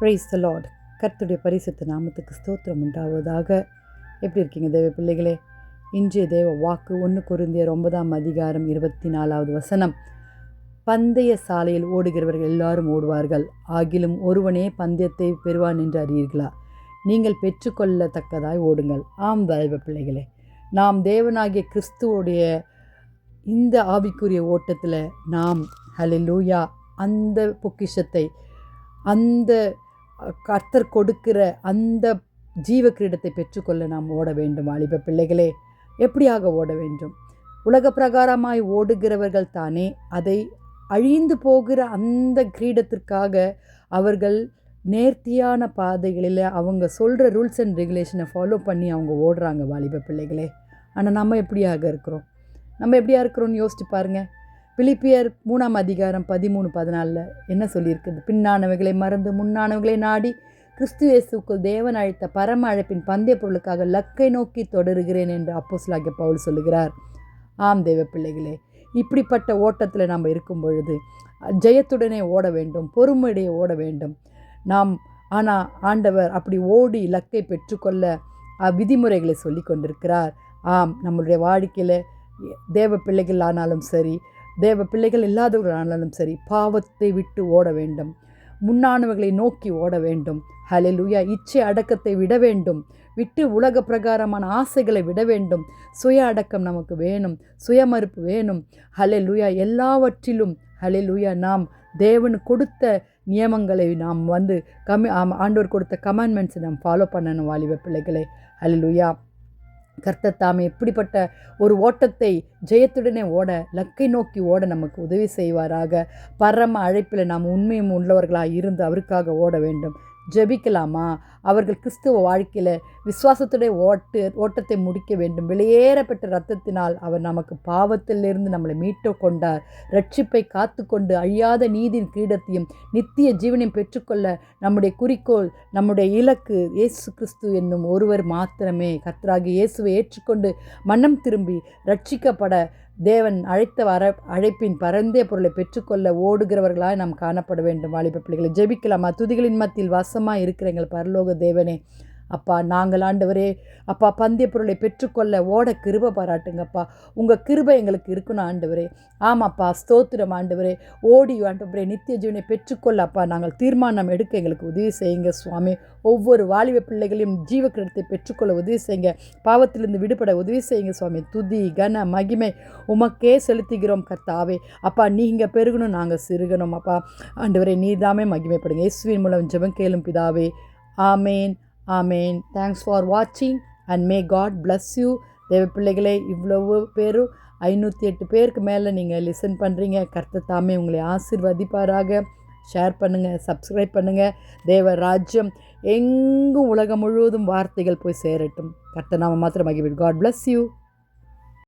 Praise the Lord. கர்த்தருடைய பரிசுத்த நாமத்துக்கு ஸ்தோத்திரம் உண்டாவதாக. எப்படி இருக்கீங்க தேவ பிள்ளைகளே? இன்றைய தேவ வாக்கு 1 கொரிந்தியர் 9:24 பந்தய சாலையில் ஓடுகிறவர்கள் எல்லாரும் ஓடுவார்கள், ஆகிலும் ஒருவனே பந்தயத்தை பெறுவான் என்று அறியீர்களா? நீங்கள் பெற்றுக்கொள்ளத்தக்கதாய் ஓடுங்கள். ஆம் தேவ பிள்ளைகளே, நாம் தேவனாகிய கிறிஸ்துவோடைய இந்த ஆவிக்குரிய ஓட்டத்தில் நாம் ஹல்லேலூயா அந்த பொக்கிஷத்தை, அந்த கர்த்தர் கொடுக்கிற அந்த ஜீவ கிரீடத்தை பெற்றுக்கொள்ள நாம் ஓட வேண்டும். வாலிப பிள்ளைகளே, எப்படியாக ஓட வேண்டும்? உலக பிரகாரமாய் ஓடுகிறவர்கள் தானே அதை அழிந்து போகிற அந்த கிரீடத்திற்காக அவர்கள் நேர்த்தியான பாதைகளில் அவங்க சொல்கிற ரூல்ஸ் அண்ட் ரெகுலேஷனை ஃபாலோ பண்ணி அவங்க ஓடுறாங்க வாலிப பிள்ளைகளே. ஆனால் நம்ம எப்படியாக இருக்கிறோம்? நம்ம எப்படியா இருக்கிறோன்னு யோசிச்சு பாருங்கள். பிலிப்பியர் 3:13-14 என்ன சொல்லியிருக்குது? பின்னானவைகளை மறந்து முன்னானவைகளை நாடி கிறிஸ்து இயேசுக்குள் தேவன் அழைத்த பரம அழைப்பின் பந்தய பொருளுக்காக லக்கை நோக்கி தொடருகிறேன் என்று அப்போஸ்தலனாகிய பவுல் சொல்லுகிறார். ஆம் தேவ பிள்ளைகளே, இப்படிப்பட்ட ஓட்டத்தில் நாம் இருக்கும் பொழுது ஜெயத்துடனே ஓட வேண்டும், பொறுமையுடைய ஓட வேண்டும் நாம். ஆனால் ஆண்டவர் அப்படி ஓடி லக்கை பெற்றுக்கொள்ள விதிமுறைகளை சொல்லி கொண்டிருக்கிறார். ஆம், நம்மளுடைய வாழ்க்கையில் தேவ பிள்ளைகள் ஆனாலும் சரி, தேவ பிள்ளைகள் இல்லாதவர்களானாலும் சரி, பாவத்தை விட்டு ஓட வேண்டும், முன்னானவர்களை நோக்கி ஓட வேண்டும். ஹல்லேலூயா. இச்சை அடக்கத்தை விட வேண்டும், விட்டு உலக பிரகாரமான ஆசைகளை விட வேண்டும். சுய அடக்கம் நமக்கு வேணும், சுயமறுப்பு வேணும். ஹல்லேலூயா. எல்லாவற்றிலும் ஹல்லேலூயா நாம் தேவன் கொடுத்த நியமங்களை நாம் ஆண்டவர் கொடுத்த கமாண்ட்மெண்ட்ஸை நாம் ஃபாலோ பண்ணணும் வாலிப பிள்ளைகளை. ஹல்லேலூயா. கர்த்தர் தாமே எப்படிப்பட்ட ஒரு ஓட்டத்தை ஜெயத்துடனே ஓட, லக்கை நோக்கி ஓட நமக்கு உதவி செய்வாராக. பரம அழைப்பில் நாம் உண்மையும் உள்ளவர்களாக இருந்து அவருக்காக ஓட வேண்டும். ஜெபிக்கலாமா? அவர்கள் கிறிஸ்துவ வாழ்க்கையில் விசுவாசத்துடைய ஓட்டத்தை முடிக்க வேண்டும். வெளியேறப்பட்ட இரத்தத்தினால் அவர் நமக்கு பாவத்திலிருந்து நம்மளை மீட்டு கொண்டார். ரட்சிப்பை காத்து கொண்டு அழியாத நீதியின் கிரீடத்தையும் நித்திய ஜீவனையும் பெற்றுக்கொள்ள நம்முடைய குறிக்கோள், நம்முடைய இலக்கு இயேசு கிறிஸ்து என்னும் ஒருவர் மாத்திரமே. கர்த்தராகிய இயேசுவை ஏற்றுக்கொண்டு மனம் திரும்பி ரட்சிக்கப்பட தேவன் அழைத்த அழைப்பின் பரந்தே பொருளை பெற்றுக்கொள்ள ஓடுகிறவர்களாக நாம் காணப்பட வேண்டும். வாலிப பிள்ளைகளை ஜெபிக்கலாமா? துதிகளின் மத்தியில் வாசமாக இருக்கிற எங்கள் பரலோக தேவனே, அப்பா, நாங்கள் ஆண்டவரே அப்பா பந்தய பொருளை பெற்றுக்கொள்ள ஓட கிருபை பாராட்டுங்கப்பா. உங்கள் கிருபை எங்களுக்கு இருக்கணும் ஆண்டவரே. ஆமாப்பா, ஸ்தோத்திரம் ஆண்டவரே. ஓடி ஆண்டவரே நித்திய ஜீவனை பெற்றுக்கொள்ள அப்பா நாங்கள் தீர்மானம் எடுக்க எங்களுக்கு உதவி செய்யுங்க சுவாமி. ஒவ்வொரு வாலிப பிள்ளைகளையும் ஜீவ கிரீடத்தை பெற்றுக்கொள்ள உதவி செய்யுங்க. பாவத்திலிருந்து விடுபட உதவி செய்யுங்க சுவாமி. துதி கன மகிமை உமக்கே செலுத்துகிறோம் கர்த்தாவே. அப்பா, நீங்கள் பெருகணும், நாங்கள் சிறுகணும் அப்பா. ஆண்டவரே நீதாமே மகிமைப்படுங்க. இயேசுவின் மூலம் ஜெபம் கேளும் பிதாவே. ஆமேன், ஆமேன். தேங்க்ஸ் ஃபார் வாட்சிங் and may God bless you. தேவ பிள்ளைகளே, இவ்வளவு பேரும் 508 பேருக்கு மேலே நீங்கள் லிசன் பண்ணுறீங்க. கர்த்தர் தாமே உங்களை ஆசீர்வதிப்பாராக. ஷேர் பண்ணுங்கள், சப்ஸ்கிரைப் பண்ணுங்கள். தேவ ராஜ்யம் எங்கும் உலகம் முழுவதும் வார்த்தைகள் போய் சேரட்டும். கர்த்தர் நாம மாத்திரம் மகிழ்வு. God bless you.